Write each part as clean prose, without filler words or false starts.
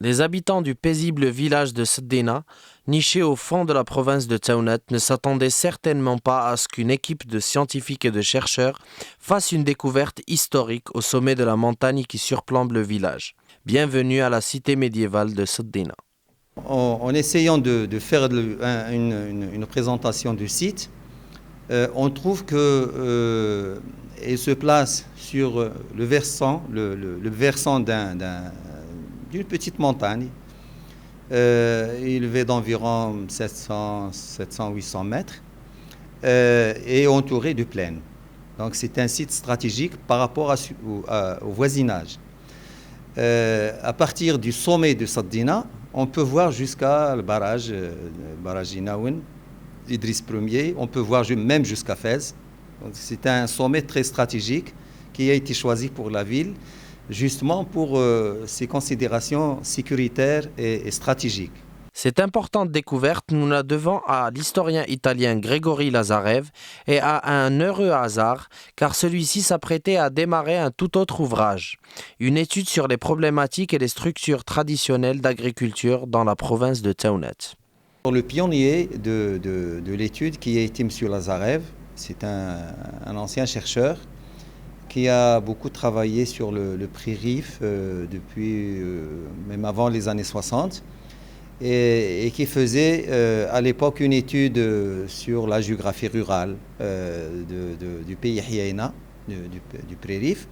Les habitants du paisible village de Seddina, niché au fond de la province de Taounet, ne s'attendaient certainement pas à ce qu'une équipe de scientifiques et de chercheurs fasse une découverte historique au sommet de la montagne qui surplombe le village. Bienvenue à la cité médiévale de Seddina. En essayant de faire une présentation du site, on trouve que il se place sur le versant d'une petite montagne, élevé d'environ 700-800 mètres, et entouré de plaines. Donc c'est un site stratégique par rapport au voisinage. À partir du sommet de Seddina, on peut voir jusqu'à le barrage Inaouen, Idriss Ier, on peut voir même jusqu'à Fès. Donc c'est un sommet très stratégique qui a été choisi pour la ville, justement pour ses considérations sécuritaires et stratégiques. Cette importante découverte, nous la devons à l'historien italien Grégori Lazarev et à un heureux hasard, car celui-ci s'apprêtait à démarrer un tout autre ouvrage, une étude sur les problématiques et les structures traditionnelles d'agriculture dans la province de Taounet. Le pionnier de l'étude, qui a été M. Lazarev, c'est un ancien chercheur qui a beaucoup travaillé sur le pré-Rif depuis même avant les années 60 et qui faisait à l'époque une étude sur la géographie rurale du pays Hyaïna, du pré-Rif,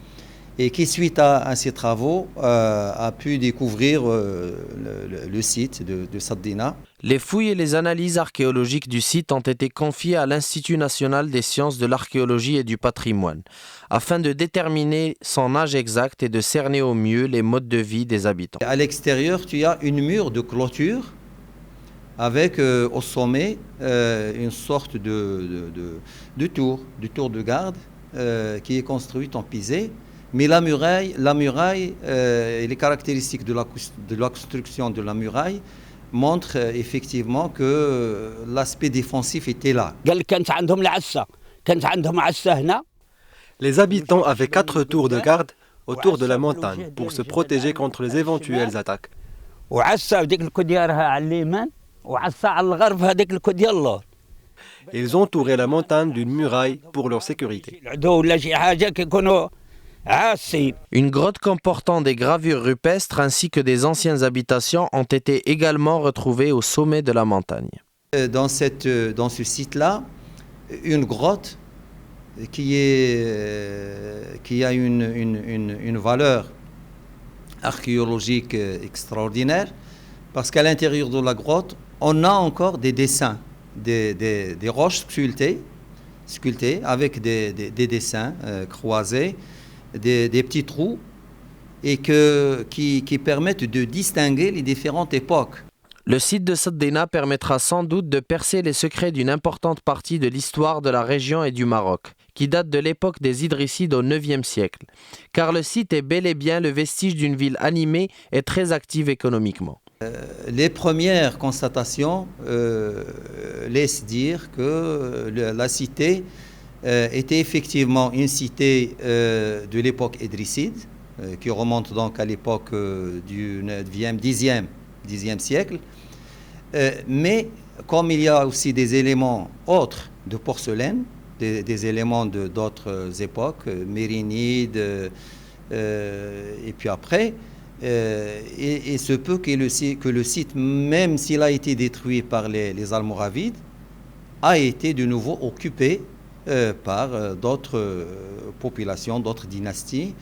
et qui, suite à ces travaux, a pu découvrir le site de Seddina. Les fouilles et les analyses archéologiques du site ont été confiées à l'Institut national des sciences de l'archéologie et du patrimoine, afin de déterminer son âge exact et de cerner au mieux les modes de vie des habitants. À l'extérieur, tu as une mur de clôture avec au sommet une sorte de tour de garde qui est construite en pisé. Mais la muraille et les caractéristiques de la construction de la muraille montrent effectivement que l'aspect défensif était là. Les habitants avaient 4 tours de garde autour de la montagne pour se protéger contre les éventuelles attaques. Ils entouraient la montagne d'une muraille pour leur sécurité. Une grotte comportant des gravures rupestres ainsi que des anciennes habitations ont été également retrouvées au sommet de la montagne. Dans ce site-là, une grotte qui a une valeur archéologique extraordinaire, parce qu'à l'intérieur de la grotte, on a encore des dessins, des roches sculptées avec des dessins croisés, des petits trous, et qui permettent de distinguer les différentes époques. Le site de Seddina permettra sans doute de percer les secrets d'une importante partie de l'histoire de la région et du Maroc, qui date de l'époque des Idrissides au IXe siècle, car le site est bel et bien le vestige d'une ville animée et très active économiquement. Les premières constatations laissent dire que la cité était effectivement une cité de l'époque idrisside, qui remonte donc à l'époque du 10e siècle. Mais comme il y a aussi des éléments autres de porcelaine, des éléments d'autres époques, mérinides, et puis après, et se peut que le site, même s'il a été détruit par les Almoravides, a été de nouveau occupé par d'autres populations, d'autres dynasties.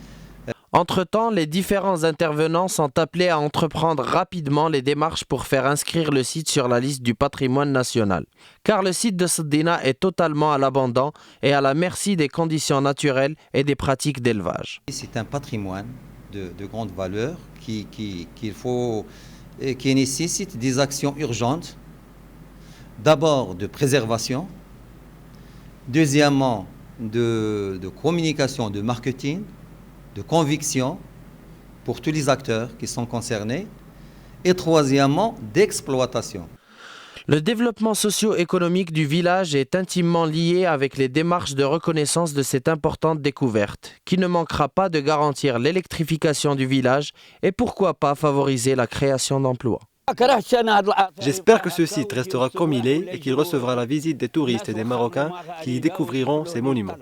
Entre-temps, les différents intervenants sont appelés à entreprendre rapidement les démarches pour faire inscrire le site sur la liste du patrimoine national. Car le site de Seddina est totalement à l'abandon et à la merci des conditions naturelles et des pratiques d'élevage. C'est un patrimoine de grande valeur qui nécessite des actions urgentes. D'abord de préservation, deuxièmement de communication, de marketing, de conviction pour tous les acteurs qui sont concernés, et troisièmement d'exploitation. Le développement socio-économique du village est intimement lié avec les démarches de reconnaissance de cette importante découverte, qui ne manquera pas de garantir l'électrification du village et pourquoi pas favoriser la création d'emplois. J'espère que ce site restera comme il est et qu'il recevra la visite des touristes et des Marocains qui y découvriront ces monuments.